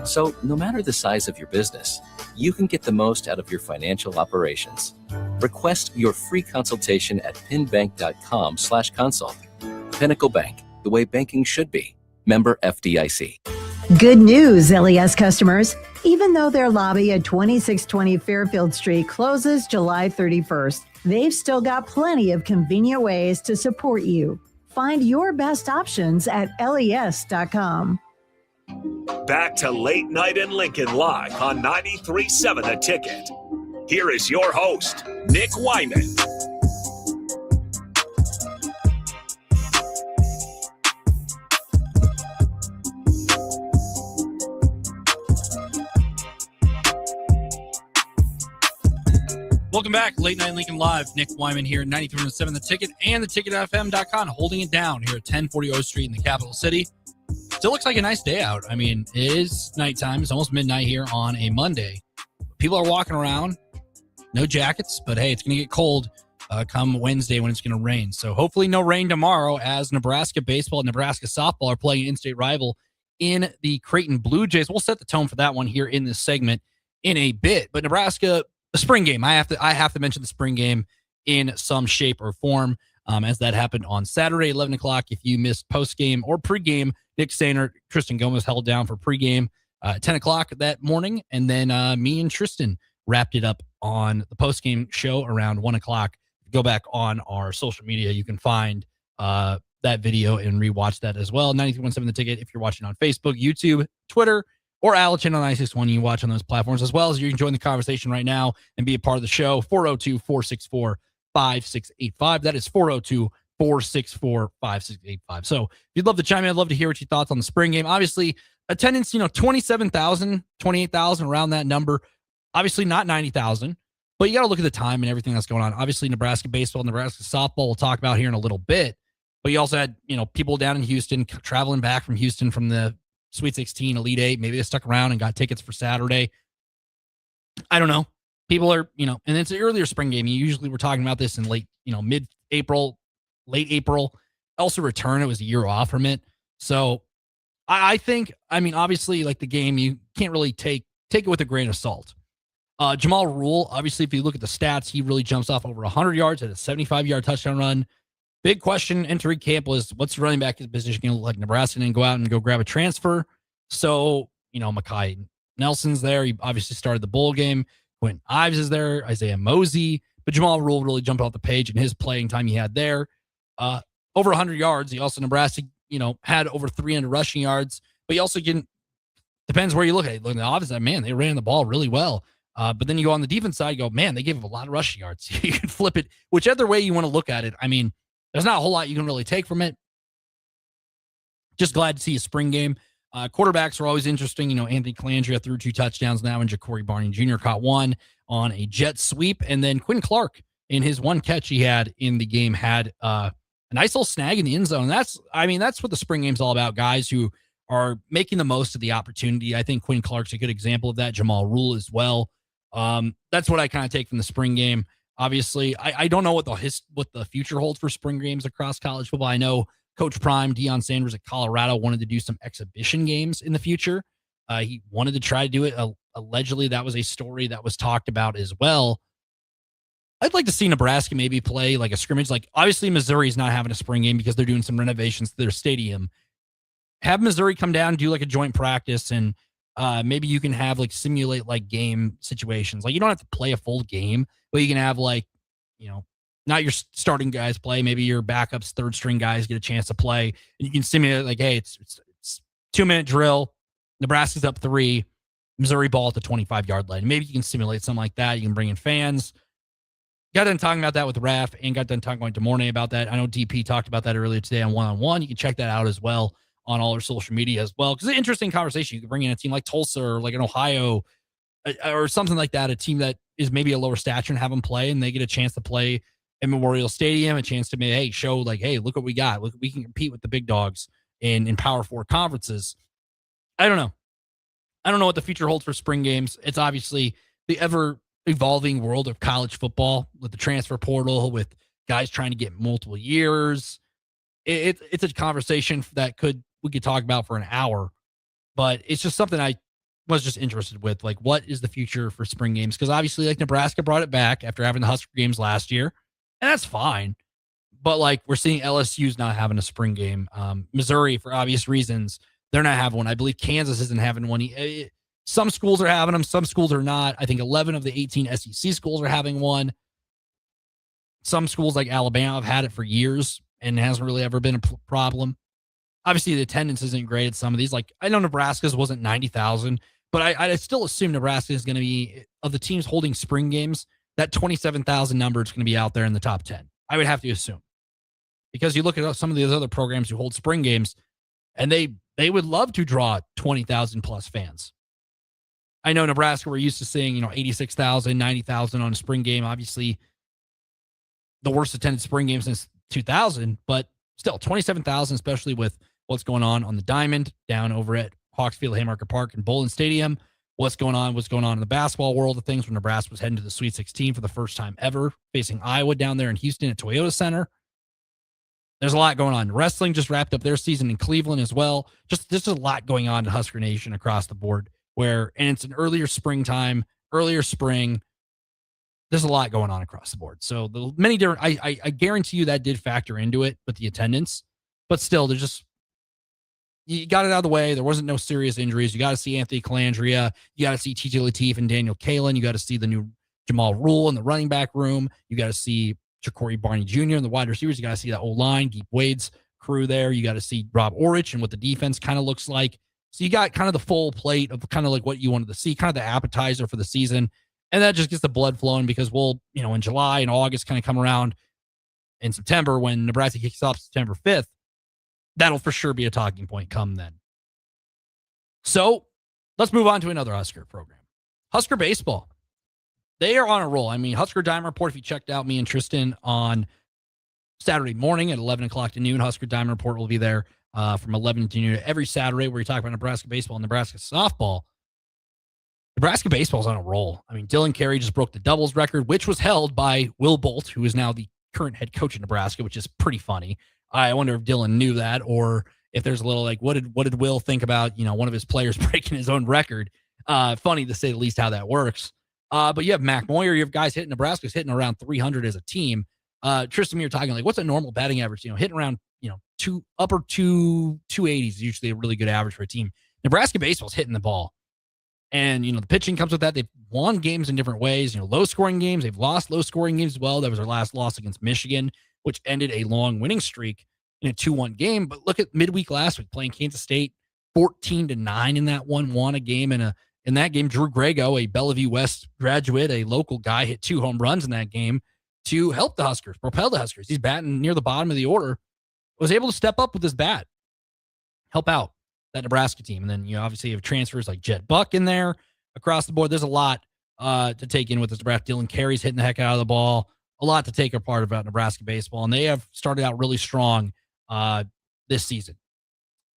So no matter the size of your business, you can get the most out of your financial operations. Request your free consultation at pinbank.com/consult. Pinnacle Bank, the way banking should be. Member FDIC. Good news, LES customers. Even though their lobby at 2620 Fairfield Street closes July 31st, they've still got plenty of convenient ways to support you. Find your best options at les.com. Back to Late Night in Lincoln live on 93.7 The Ticket. Here is your host, Nick Whyman. Welcome back. Late Night Lincoln Live. Nick Whyman here, 93.7 The Ticket and theticketfm.com, holding it down here at 1040 O Street in the capital city. Still looks like a nice day out. I mean, it is nighttime. It's almost midnight here on a Monday. People are walking around. No jackets, but hey, it's going to get cold come Wednesday when it's going to rain. So hopefully no rain tomorrow, as Nebraska baseball and Nebraska softball are playing an in-state rival in the Creighton Blue Jays. We'll set the tone for that one here in this segment in a bit. But Nebraska, the spring game, I have to mention the spring game in some shape or form, as that happened on Saturday, 11 o'clock. If you missed postgame or pregame, Nick Sainer, Tristan Gomez held down for pregame 10 o'clock that morning. And then me and Tristan wrapped it up on the postgame show around 1 o'clock. Go back on our social media. You can find that video and rewatch that as well. 93.7 The Ticket if you're watching on Facebook, YouTube, Twitter, or Al Channel 961. You watch on those platforms, as well as you can join the conversation right now and be a part of the show. 402-464-5685. That is 402-464-5685. So if you'd love to chime in, I'd love to hear what your thoughts on the spring game. Obviously, attendance, 27,000, 28,000, around that number. Obviously not 90,000, but you got to look at the time and everything that's going on. Obviously, Nebraska baseball, Nebraska softball, we'll talk about here in a little bit. But you also had, people down in Houston, traveling back from Houston from the Sweet 16, Elite 8. Maybe they stuck around and got tickets for Saturday. I don't know. People are, and it's an earlier spring game. Usually we're talking about this in late, mid-April, late April. Also return, it was a year off from it. So I think, obviously, like the game, you can't really take it with a grain of salt. Jamal Rule, obviously, if you look at the stats, he really jumps off over 100 yards at a 75-yard touchdown run. Big question entering camp was, what's the running back position going to look like? Nebraska didn't go out and go grab a transfer. So, Mekhi Nelson's there. He obviously started the bowl game. Quentin Ives is there. Isaiah Mosey. But Jamal Rule really jumped off the page in his playing time he had there. Over 100 yards. He also, Nebraska, had over 300 rushing yards. But you also depends where you look at it. Look at the offense, man, they ran the ball really well. But then you go on the defense side, you go, man, they gave up a lot of rushing yards. You can flip it whichever way you want to look at it. There's not a whole lot you can really take from it. Just glad to see a spring game. Quarterbacks are always interesting. Anthony Calandria threw 2 touchdowns now, and Ja'Cory Barney Jr. caught one on a jet sweep. And then Quinn Clark in his one catch he had in the game had a nice little snag in the end zone. That's what the spring game's all about. Guys who are making the most of the opportunity. I think Quinn Clark's a good example of that. Jamal Rule as well. That's what I kind of take from the spring game. Obviously, I don't know what the future holds for spring games across college football. I know Coach Prime, Deion Sanders at Colorado, wanted to do some exhibition games in the future. He wanted to try to do it. Allegedly, that was a story that was talked about as well. I'd like to see Nebraska maybe play like a scrimmage. Like, obviously, Missouri's not having a spring game because they're doing some renovations to their stadium. Have Missouri come down and do like a joint practice, and maybe you can have like simulate like game situations. Like, you don't have to play a full game, but you can have like, not your starting guys play. Maybe your backups, third string guys get a chance to play, and you can simulate like, hey, it's 2-minute drill. Nebraska's up 3, Missouri ball at the 25-yard line. Maybe you can simulate something like that. You can bring in fans. Got done talking about that with Raf and got done talking to Mornay about that. I know DP talked about that earlier today on one-on-one. You can check that out as well on all our social media as well, because it's an interesting conversation. You can bring in a team like Tulsa or like an Ohio or something like that, a team that is maybe a lower stature, and have them play, and they get a chance to play in Memorial Stadium, a chance to maybe, show like, hey, look what we got. Look, we can compete with the big dogs in Power 4 conferences. I don't know. I don't know what the future holds for spring games. It's obviously the ever-evolving world of college football with the transfer portal, with guys trying to get multiple years. It's a conversation that we could talk about for an hour, but it's just something I was just interested with. Like, what is the future for spring games? Because obviously, like, Nebraska brought it back after having the Husker games last year, and that's fine. But like, we're seeing LSU's not having a spring game. Missouri, for obvious reasons, they're not having one. I believe Kansas isn't having one. Some schools are having them. Some schools are not. I think 11 of the 18 SEC schools are having one. Some schools like Alabama have had it for years, and it hasn't really ever been a problem. Obviously, the attendance isn't great at some of these. Like, I know Nebraska's wasn't 90,000, but I still assume Nebraska is going to be, of the teams holding spring games, that 27,000 number is going to be out there in the top 10. I would have to assume. Because you look at some of these other programs who hold spring games, and they would love to draw 20,000 plus fans. I know Nebraska, we're used to seeing, 86,000, 90,000 on a spring game. Obviously, the worst attended spring game since 2000, but still 27,000, especially with what's going on the Diamond down over at Hawksfield, Haymarket Park, and Bowling Stadium. What's going on in the basketball world of things, when Nebraska was heading to the Sweet 16 for the first time ever, facing Iowa down there in Houston at Toyota Center. There's a lot going on. Wrestling just wrapped up their season in Cleveland as well. There's a lot going on in Husker Nation across the board, and it's an earlier spring. There's a lot going on across the board. So the many different, I guarantee you that did factor into it with the attendance, but still, you got it out of the way. There wasn't no serious injuries. You got to see Anthony Calandria. You got to see TJ Lateef and Daniel Kalen. You got to see the new Jamal Rule in the running back room. You got to see Ja'Cory Barney Jr. in the wide receivers. You got to see that O-line, Geep Wade's crew there. You got to see Rob Orich and what the defense kind of looks like. So you got kind of the full plate of kind of like what you wanted to see, kind of the appetizer for the season. And that just gets the blood flowing, because we'll, in July and August kind of come around in September when Nebraska kicks off September 5th. That'll for sure be a talking point come then. So let's move on to another Husker program. Husker baseball. They are on a roll. I mean, Husker Diamond Report, if you checked out me and Tristan on Saturday morning at 11 o'clock to noon, Husker Diamond Report will be there from 11 to noon every Saturday, where we talk about Nebraska baseball and Nebraska softball. Nebraska baseball is on a roll. I mean, Dylan Carey just broke the doubles record, which was held by Will Bolt, who is now the current head coach of Nebraska, which is pretty funny. I wonder if Dylan knew that, or if there's a little like, what did Will think about, one of his players breaking his own record? Funny to say the least how that works. But you have Mac Moyer, you have guys hitting, Nebraska's hitting around 300 as a team. Tristan, you're talking like, what's a normal batting average? Hitting around, upper 280s is usually a really good average for a team. Nebraska baseball's hitting the ball. And, the pitching comes with that. They've won games in different ways, low-scoring games. They've lost low-scoring games as well. That was their last loss against Michigan, which ended a long winning streak in a 2-1 game. But look at midweek last week, playing Kansas State, 14-9 in that one, won a game. And in that game, Drew Grego, a Bellevue West graduate, a local guy, hit 2 home runs in that game to help the Huskers, propel the Huskers. He's batting near the bottom of the order, was able to step up with his bat, help out that Nebraska team. And then, obviously you have transfers like Jed Buck in there across the board. There's a lot to take in with this Nebraska. Dylan Carey's hitting the heck out of the ball. a lot to take apart about Nebraska baseball, and they have started out really strong this season.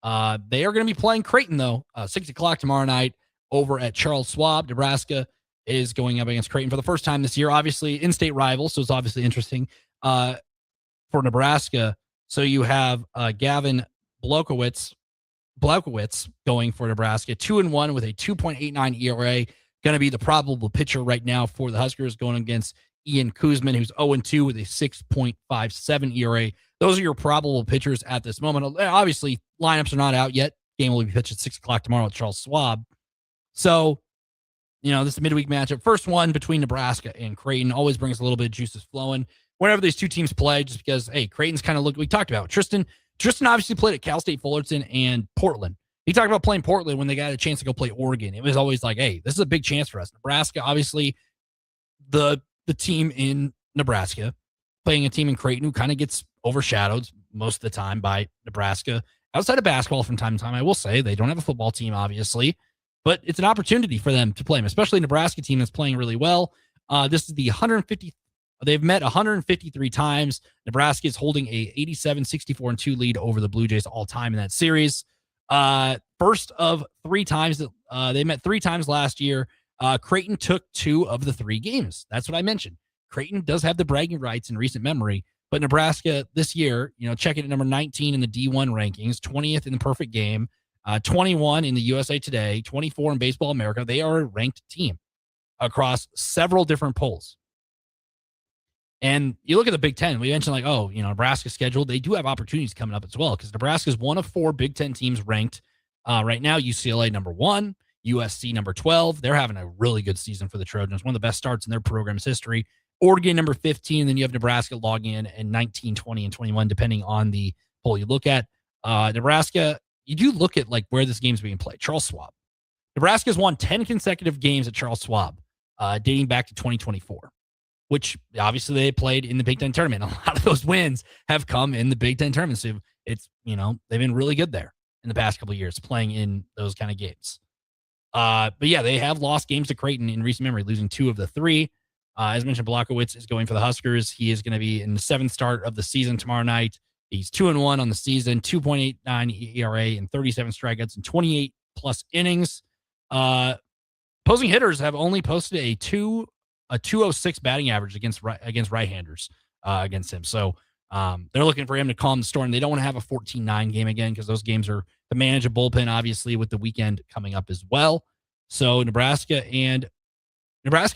They are going to be playing Creighton, though, 6 o'clock tomorrow night over at Charles Schwab. Nebraska is going up against Creighton for the first time this year. Obviously, in-state rival, so it's obviously interesting for Nebraska. So you have Gavin Blokowitz going for Nebraska, 2-1 with a 2.89 ERA. Going to be the probable pitcher right now for the Huskers, going against Ian Kuzman, who's 0-2 with a 6.57 ERA. Those are your probable pitchers at this moment. Obviously, lineups are not out yet. Game will be pitched at 6 o'clock tomorrow at Charles Schwab. So, this is a midweek matchup. First one between Nebraska and Creighton always brings a little bit of juices flowing whenever these two teams play, just because, hey, Creighton's kind of we talked about. Tristan obviously played at Cal State Fullerton and Portland. He talked about playing Portland when they got a chance to go play Oregon. It was always like, hey, this is a big chance for us. Nebraska, obviously, the team in Nebraska playing a team in Creighton who kind of gets overshadowed most of the time by Nebraska. Outside of basketball from time to time, I will say they don't have a football team, obviously, but it's an opportunity for them to play them, especially a Nebraska team that's playing really well. This is the 150. They've met 153 times. Nebraska is holding a 87-64-2 lead over the Blue Jays all time in that series. First of 3 times that they met 3 times last year. Creighton took 2 of the 3 games. That's what I mentioned. Creighton does have the bragging rights in recent memory, but Nebraska this year, checking at number 19 in the D1 rankings, 20th in the perfect game, 21 in the USA Today, 24 in Baseball America. They are a ranked team across several different polls. And you look at the Big Ten, we mentioned Nebraska's schedule. They do have opportunities coming up as well because Nebraska is one of 4 Big Ten teams ranked right now. UCLA number 1, USC number 12. They're having a really good season for the Trojans, one of the best starts in their program's history. Oregon number 15, and then you have Nebraska logging in 19, 20, and 21, depending on the poll you look at. Nebraska, you do look at where this game's being played. Charles Schwab. Nebraska's won 10 consecutive games at Charles Schwab, dating back to 2024. Which obviously they played in the Big Ten tournament. A lot of those wins have come in the Big Ten tournament. So it's, they've been really good there in the past couple of years playing in those kind of games. But yeah, they have lost games to Creighton in recent memory, losing 2 of the 3. As mentioned, Blokowitz is going for the Huskers. He is going to be in the 7th start of the season tomorrow night. He's 2-1 on the season, 2.89 ERA and 37 strikeouts and 28 plus innings. Opposing hitters have only posted a 206 batting average against right-handers against him. So they're looking for him to calm the storm. They don't want to have a 14-9 game again because those games are to manage a bullpen, obviously, with the weekend coming up as well. So Nebraska,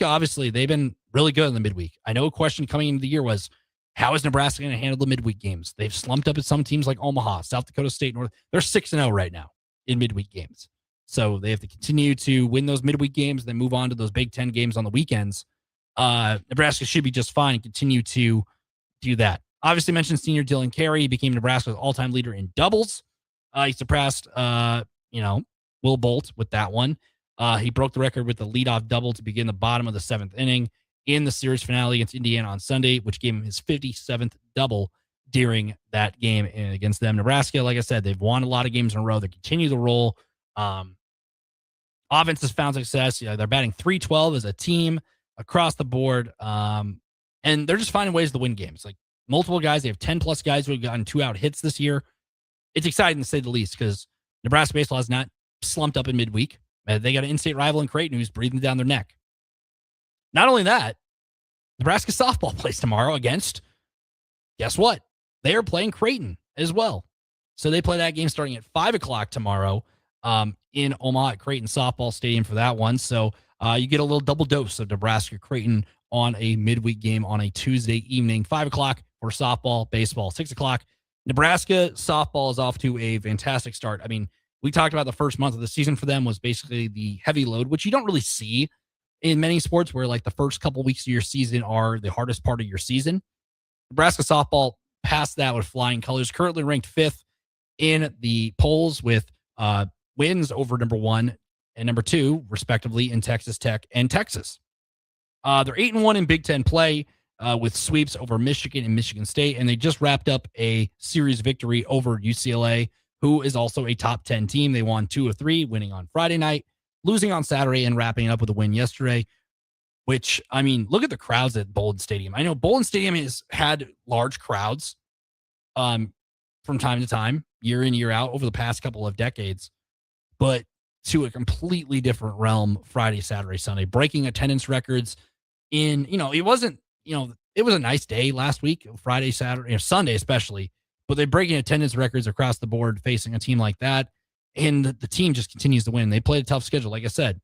obviously, they've been really good in the midweek. I know a question coming into the year was, how is Nebraska going to handle the midweek games? They've slumped up at some teams like Omaha, South Dakota State, North. They're 6-0 right now in midweek games. So they have to continue to win those midweek games, then move on to those Big Ten games on the weekends. Nebraska should be just fine and continue to do that. Obviously mentioned senior Dylan Carey. He became Nebraska's all-time leader in doubles. He surpassed, Will Bolt with that one. He broke the record with the leadoff double to begin the bottom of the 7th inning in the series finale against Indiana on Sunday, which gave him his 57th double during that game against them. Nebraska, like I said, they've won a lot of games in a row. They continue to roll. Offense has found success. They're batting .312 as a team across the board. And they're just finding ways to win games. Like multiple guys, they have 10 plus guys who have gotten 2-out hits this year. It's exciting to say the least because Nebraska baseball has not slumped up in midweek. They got an in-state rival in Creighton who's breathing down their neck. Not only that, Nebraska softball plays tomorrow against, guess what? They are playing Creighton as well. So they play that game starting at 5 o'clock tomorrow in Omaha at Creighton Softball Stadium for that one. So you get a little double dose of Nebraska-Creighton on a midweek game on a Tuesday evening, 5 o'clock for softball, baseball, 6 o'clock. Nebraska softball is off to a fantastic start. I mean, we talked about the first month of the season for them was basically the heavy load, which you don't really see in many sports where like the first couple weeks of your season are the hardest part of your season. Nebraska softball passed that with flying colors, currently ranked 5th in the polls with wins over number 1 and number 2, respectively, in Texas Tech and Texas. They're 8-1 in Big Ten play with sweeps over Michigan and Michigan State, and they just wrapped up a series victory over UCLA, who is also a top 10 team. They won 2 of 3, winning on Friday night, losing on Saturday, and wrapping it up with a win yesterday. which, I mean, look at the crowds at Bolden Stadium. I know Bolden Stadium has had large crowds from time to time, year in, year out, over the past couple of decades, but to a completely different realm Friday, Saturday, Sunday, breaking attendance records in, it wasn't, it was a nice day last week, Friday, Saturday, Sunday especially, but they're breaking attendance records across the board facing a team like that, and the team just continues to win. They played a tough schedule, like I said.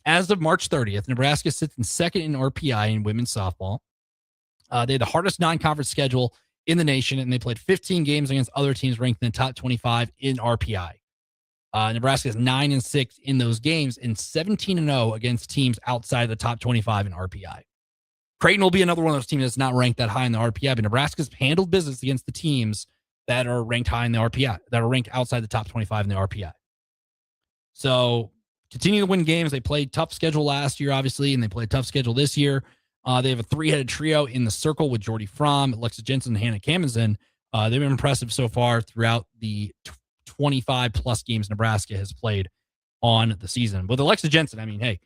As of March 30th, Nebraska sits in second in RPI in women's softball. They had the hardest non-conference schedule in the nation, and they played 15 games against other teams ranked in the top 25 in RPI. Nebraska is 9-6 in those games and 17-0 against teams outside the top 25 in RPI. Creighton will be another one of those teams that's not ranked that high in the RPI, but Nebraska's handled business against the teams that are ranked high in the RPI, that are ranked outside the top 25 in the RPI. So continue to win games. They played tough schedule last year, obviously, and they played a tough schedule this year. They have a three-headed trio in the circle with Jordy Fromm, Alexa Jensen, and Hannah Kamenzen. They've been impressive so far throughout the 25-plus games Nebraska has played on the season. With Alexa Jensen, I mean, hey,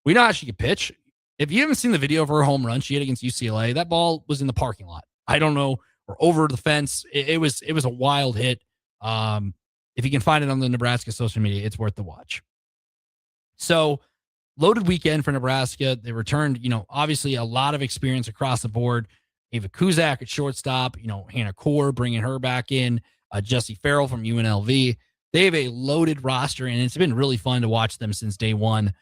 we know how she can pitch. If you haven't seen the video of her home run she hit against UCLA, that ball was in the parking lot. I don't know, or over the fence. It was a wild hit. If you can find it on the Nebraska social media, it's worth the watch. So, loaded weekend for Nebraska. They returned, obviously a lot of experience across the board. Ava Kuzak at shortstop, Hannah Core bringing her back in, Jessie Farrell from UNLV. They have a loaded roster, and it's been really fun to watch them since day one,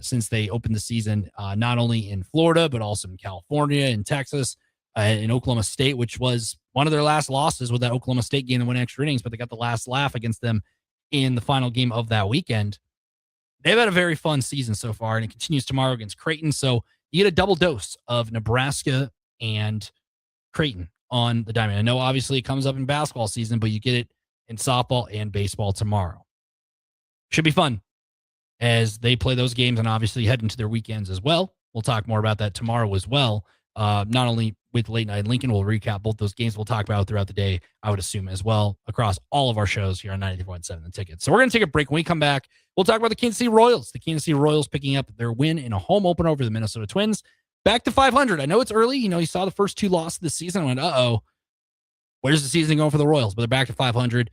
since they opened the season, not only in Florida, but also in California, in Texas, in Oklahoma State, which was one of their last losses with that Oklahoma State game that went extra innings, but they got the last laugh against them in the final game of that weekend. They've had a very fun season so far, and it continues tomorrow against Creighton. So you get a double dose of Nebraska and Creighton on the diamond. I know obviously it comes up in basketball season, but you get it in softball and baseball tomorrow. Should be fun as they play those games and obviously head into their weekends as well. We'll talk more about that tomorrow as well. Not only with Late Night Lincoln, we'll recap both those games. We'll talk about throughout the day, I would assume, as well, across all of our shows here on 94.7 The Ticket. So we're going to take a break. When we come back, we'll talk about the Kansas City Royals. The Kansas City Royals picking up their win in a home opener over the Minnesota Twins. Back to 500. I know it's early. You saw the first two losses of the season. I went, uh-oh, where's the season going for the Royals? But they're back to 500.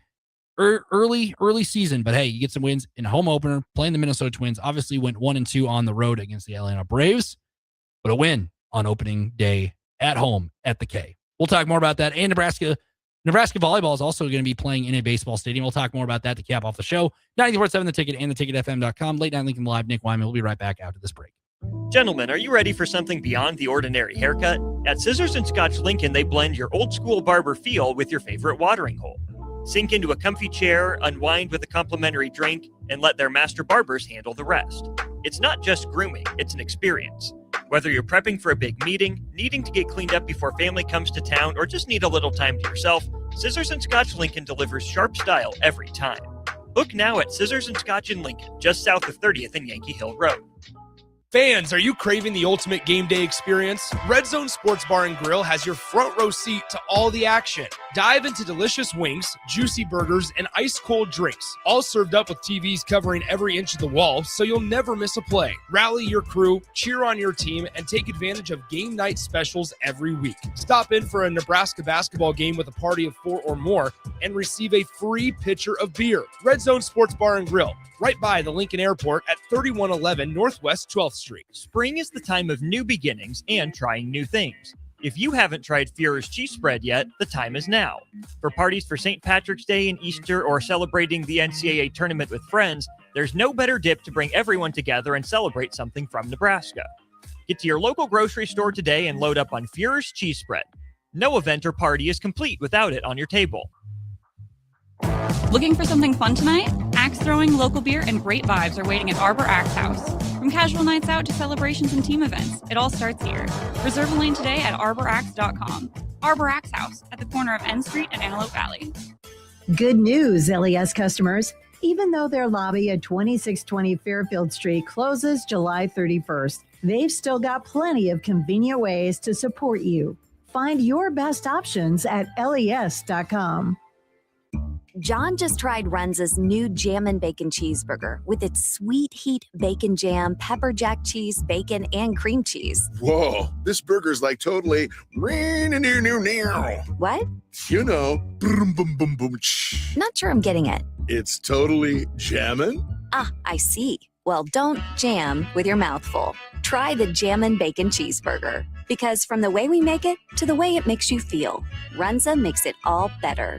Early season, but hey, you get some wins in a home opener, playing the Minnesota Twins. Obviously went 1-2 on the road against the Atlanta Braves, but a win on opening day at home at the K. We'll talk more about that. And Nebraska volleyball is also going to be playing in a baseball stadium. We'll talk more about that to cap off the show. 94.7 The Ticket and theticketfm.com. Late Night Lincoln Live. Nick Whyman. We'll be right back after this break. Gentlemen, are you ready for something beyond the ordinary haircut? At Scissors and Scotch Lincoln, they blend your old school barber feel with your favorite watering hole. Sink into a comfy chair, unwind with a complimentary drink, and let their master barbers handle the rest. It's not just grooming, it's an experience. Whether you're prepping for a big meeting, needing to get cleaned up before family comes to town, or just need a little time to yourself, Scissors and Scotch Lincoln delivers sharp style every time. Book now at Scissors and Scotch in Lincoln, just south of 30th and Yankee Hill Road. Fans, are you craving the ultimate game day experience? Red Zone Sports Bar and Grill has your front row seat to all the action. Dive into delicious wings, juicy burgers, and ice-cold drinks, all served up with TVs covering every inch of the wall, so you'll never miss a play. Rally your crew, cheer on your team, and take advantage of game night specials every week. Stop in for a Nebraska basketball game with a party of 4 or more and receive a free pitcher of beer. Red Zone Sports Bar and Grill, right by the Lincoln Airport at 3111 Northwest 12th Street. Spring is the time of new beginnings and trying new things. If you haven't tried Führer's cheese spread yet, the time is now. For parties for St. Patrick's Day and Easter, or celebrating the NCAA tournament with friends, there's no better dip to bring everyone together and celebrate something from Nebraska. Get to your local grocery store today and load up on Führer's cheese spread. No event or party is complete without it on your table. Looking for something fun tonight? Axe throwing, local beer, and great vibes are waiting at Arbor Axe House. From casual nights out to celebrations and team events, it all starts here. Reserve a lane today at arbораxe.com. Arbor Axe House at the corner of N Street and Antelope Valley. Good news, LES customers. Even though their lobby at 2620 Fairfield Street closes July 31st, they've still got plenty of convenient ways to support you. Find your best options at les.com. John just tried Runza's new Jammin' Bacon Cheeseburger with its sweet heat bacon jam, pepper jack cheese, bacon, and cream cheese. Whoa, this burger's like totally. What? You know, Not sure I'm getting it. it's totally jammin'. Ah, I see. Well, don't jam with your mouth full. Try the Jammin' Bacon Cheeseburger. Because from the way we make it to the way it makes you feel, Runza makes it all better.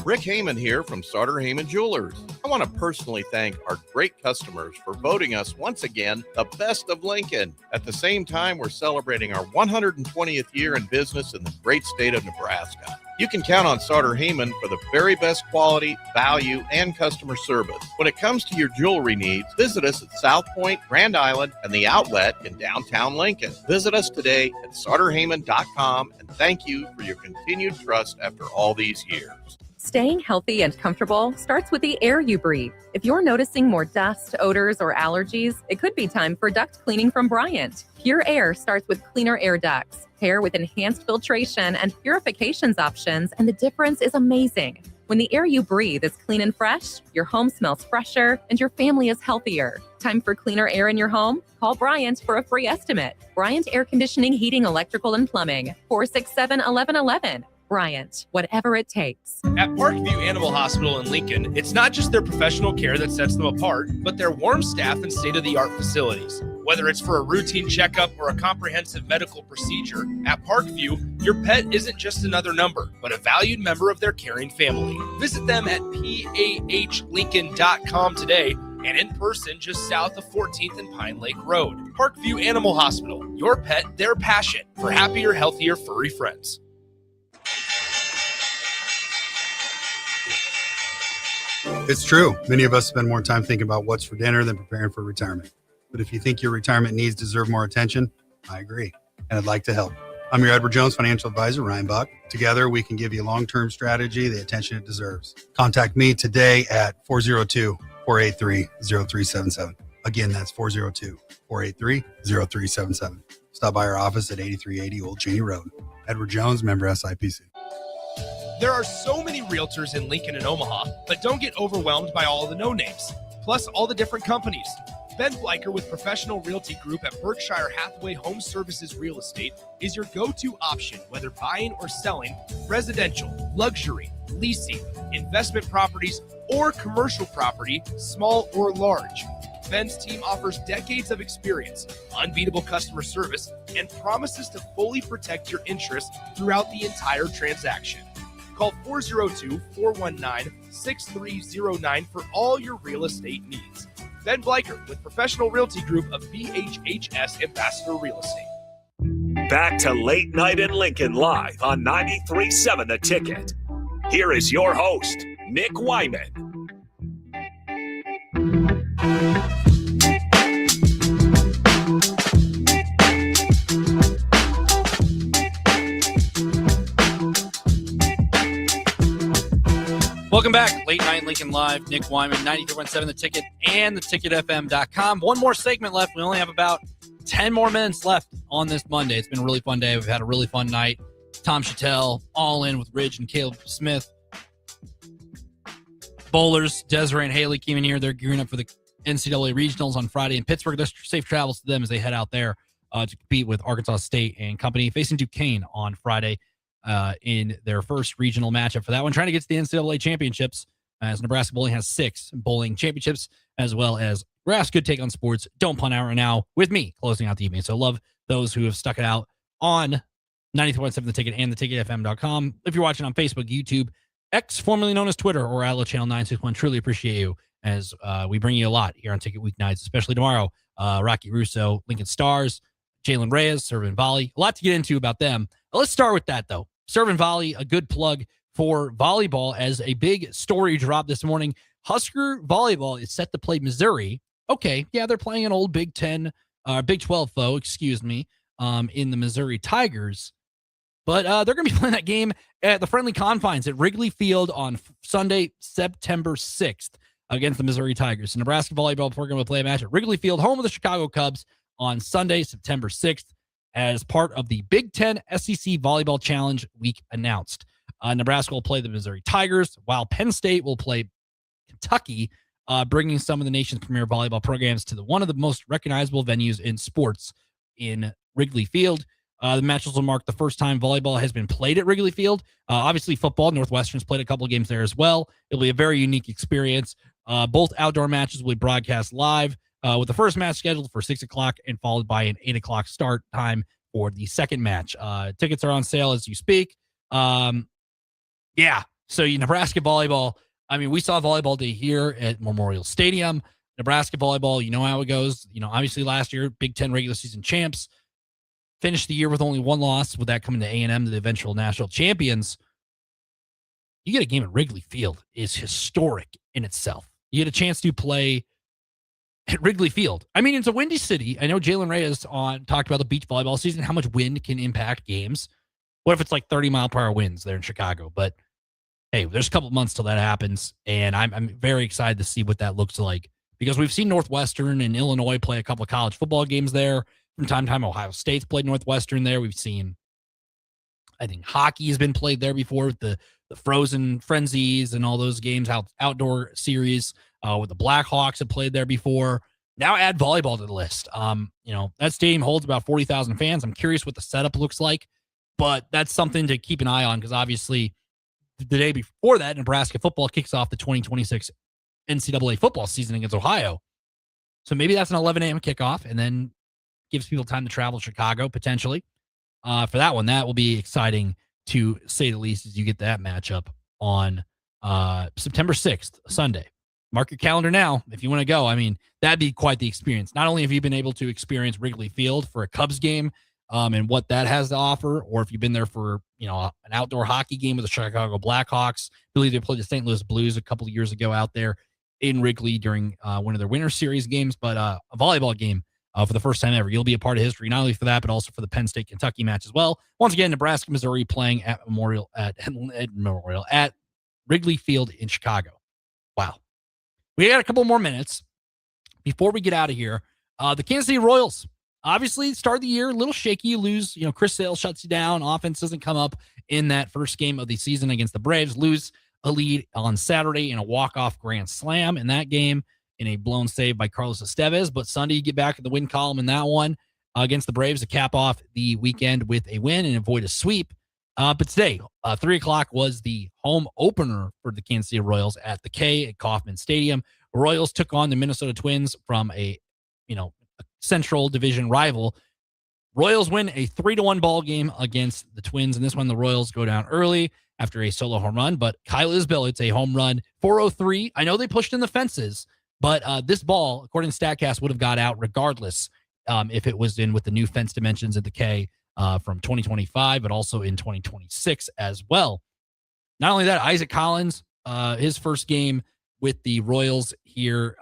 Rick Heyman here from Sartor Heyman Jewelers. I want to personally thank our great customers for voting us once again the best of Lincoln. At the same time, we're celebrating our 120th year in business in the great state of Nebraska. You can count on Sartor Heyman for the very best quality, value, and customer service. When it comes to your jewelry needs, visit us at South Point, Grand Island, and the Outlet in downtown Lincoln. Visit us today at sartorheyman.com, and thank you for your continued trust after all these years. Staying healthy and comfortable starts with the air you breathe. If you're noticing more dust, odors, or allergies, it could be time for duct cleaning from Bryant. Pure Air starts with cleaner air ducts. Pair with enhanced filtration and purifications options, and the difference is amazing. When the air you breathe is clean and fresh, your home smells fresher, and your family is healthier. Time for cleaner air in your home? Call Bryant for a free estimate. Bryant Air Conditioning, Heating, Electrical, and Plumbing. 467-1111. Bryant, whatever it takes. At Parkview Animal Hospital in Lincoln, it's not just their professional care that sets them apart, but their warm staff and state-of-the-art facilities. Whether it's for a routine checkup or a comprehensive medical procedure, at Parkview, your pet isn't just another number, but a valued member of their caring family. Visit them at pahlincoln.com today and in person just south of 14th and Pine Lake Road. Parkview Animal Hospital, your pet, their passion for happier, healthier, furry friends. It's true. Many of us spend more time thinking about what's for dinner than preparing for retirement. But if you think your retirement needs deserve more attention, I agree. And I'd like to help. I'm your Edward Jones financial advisor, Ryan Buck. Together, we can give you a long-term strategy, the attention it deserves. Contact me today at 402-483-0377. Again, that's 402-483-0377. Stop by our office at 8380 Old Cheney Road. Edward Jones, member SIPC. There are so many realtors in Lincoln and Omaha, but don't get overwhelmed by all the no-names, plus all the different companies. Ben Bleicher with Professional Realty Group at Berkshire Hathaway Home Services Real Estate is your go-to option, whether buying or selling residential, luxury, leasing, investment properties, or commercial property, small or large. Ben's team offers decades of experience, unbeatable customer service, and promises to fully protect your interests throughout the entire transaction. Call 402-419-6309 for all your real estate needs. Ben Bleicher with Professional Realty Group of BHHS Ambassador Real Estate. Back to Late Night in Lincoln live on 93.7 The Ticket. Here is your host, Nick Whyman. Welcome back. Late Night Lincoln Live. Nick Whyman, 93.7 The Ticket and theticketfm.com. One more segment left. We only have about 10 more minutes left on this Monday. It's been a really fun day. We've had a really fun night. Tom Chattel, all in with Ridge and Caleb Smith. Bowlers, Desiree and Haley came in here. They're gearing up for the NCAA Regionals on Friday in Pittsburgh. There's safe travels to them as they head out there to compete with Arkansas State and company, facing Duquesne on Friday. In their first regional matchup for that one, trying to get to the NCAA championships, as Nebraska bowling has 6 bowling championships, as well as Grass Good Take on Sports. Don't Punt Hour now with me closing out the evening. So love those who have stuck it out on 93.7 The Ticket and theticketfm.com. If you're watching on Facebook, YouTube, X, formerly known as Twitter, or Outlet Channel 961, truly appreciate you as we bring you a lot here on Ticket Weeknights, especially tomorrow. Rocky Russo, Lincoln Stars, Jalen Reyes, Serve and Volley. A lot to get into about them. Let's start with that, though. Serve and Volley, a good plug for volleyball, as a big story dropped this morning. Husker volleyball is set to play Missouri. Okay, yeah, they're playing an old Big 12 foe, in the Missouri Tigers. But they're going to be playing that game at the friendly confines at Wrigley Field on Sunday, September 6th against the Missouri Tigers. The Nebraska volleyball program will play a match at Wrigley Field, home of the Chicago Cubs, on Sunday, September 6th. As part of the Big Ten SEC Volleyball Challenge Week announced. Nebraska will play the Missouri Tigers, while Penn State will play Kentucky, bringing some of the nation's premier volleyball programs to one of the most recognizable venues in sports in Wrigley Field. The matches will mark the first time volleyball has been played at Wrigley Field. Obviously, football, Northwestern's played a couple of games there as well. It'll be a very unique experience. Both outdoor matches will be broadcast live, with the first match scheduled for 6 o'clock and followed by an 8 o'clock start time for the second match. Tickets are on sale as you speak. So Nebraska volleyball, I mean, we saw volleyball day here at Memorial Stadium. Nebraska volleyball, you know how it goes. Obviously last year, Big Ten regular season champs, finished the year with only one loss, with that coming to A&M, the eventual national champions. You get a game at Wrigley Field is historic in itself. You get a chance to play at Wrigley Field. I mean, it's a windy city. I know Jalen Reyes talked about the beach volleyball season, how much wind can impact games. What if it's like 30-mile-per-hour winds there in Chicago? But hey, there's a couple months till that happens, and I'm very excited to see what that looks like, because we've seen Northwestern and Illinois play a couple of college football games there. From time to time, Ohio State's played Northwestern there. We've seen, I think, hockey has been played there before with the Frozen Frenzies and all those games, outdoor series with the Blackhawks have played there before. Now add volleyball to the list. That stadium holds about 40,000 fans. I'm curious what the setup looks like, but that's something to keep an eye on, because obviously the day before that, Nebraska football kicks off the 2026 NCAA football season against Ohio. So maybe that's an 11 a.m. kickoff, and then gives people time to travel to Chicago potentially for that one. That will be exciting to say the least, as you get that matchup on September 6th, Sunday. Mark your calendar now if you want to go. I mean, that'd be quite the experience. Not only have you been able to experience Wrigley Field for a Cubs game and what that has to offer, or if you've been there for an outdoor hockey game with the Chicago Blackhawks. I believe they played the St. Louis Blues a couple of years ago out there in Wrigley during one of their Winter Series games, but a volleyball game for the first time ever. You'll be a part of history, not only for that, but also for the Penn State-Kentucky match as well. Once again, Nebraska, Missouri playing at Wrigley Field in Chicago. Wow. We got a couple more minutes before we get out of here. The Kansas City Royals, obviously, start of the year, a little shaky. You lose, Chris Sale shuts you down. Offense doesn't come up in that first game of the season against the Braves. Lose a lead on Saturday in a walk-off grand slam in that game, in a blown save by Carlos Estevez. But Sunday, you get back in the win column in that one against the Braves to cap off the weekend with a win and avoid a sweep. But today, 3 o'clock was the home opener for the Kansas City Royals at the K at Kauffman Stadium. Royals took on the Minnesota Twins from a Central Division rival. Royals win a 3-1 ball game against the Twins, and this one the Royals go down early after a solo home run. But Kyle Isbell, it's a home run, 403. I know they pushed in the fences, but this ball, according to StatCast, would have got out regardless if it was in with the new fence dimensions at the K from 2025, but also in 2026 as well. Not only that, Isaac Collins, his first game with the Royals here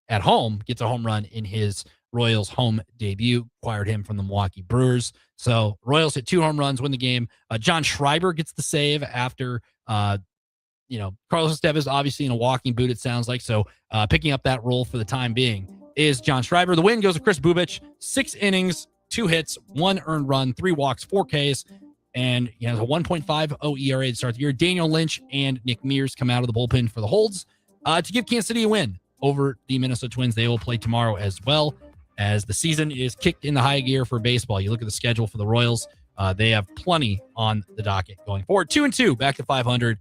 at home, gets a home run in his Royals home debut. Acquired him from the Milwaukee Brewers. So Royals hit 2 home runs, win the game. John Schreiber gets the save after, Carlos Estevez obviously in a walking boot, it sounds like. So picking up that role for the time being is John Schreiber. The win goes to Chris Bubich, 6 innings, 2 hits, 1 earned run, 3 walks, 4 Ks, and he has a 1.50 ERA to start the year. Daniel Lynch and Nick Mears come out of the bullpen for the holds to give Kansas City a win over the Minnesota Twins. They will play tomorrow as well, as the season is kicked into high gear for baseball. You look at the schedule for the Royals, they have plenty on the docket going forward. 2-2, back to 500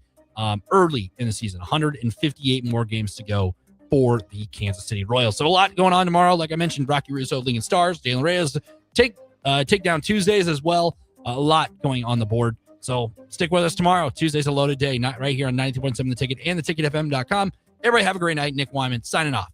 early in the season. 158 more games to go for the Kansas City Royals. So a lot going on tomorrow. Like I mentioned, Rocky Russo, Lincoln Stars, Jalen Reyes, take down Tuesdays as well. A lot going on the board. So stick with us tomorrow. Tuesday's a loaded day, not right here on 92.7 The Ticket and theticketfm.com. Everybody have a great night. Nick Whyman signing off.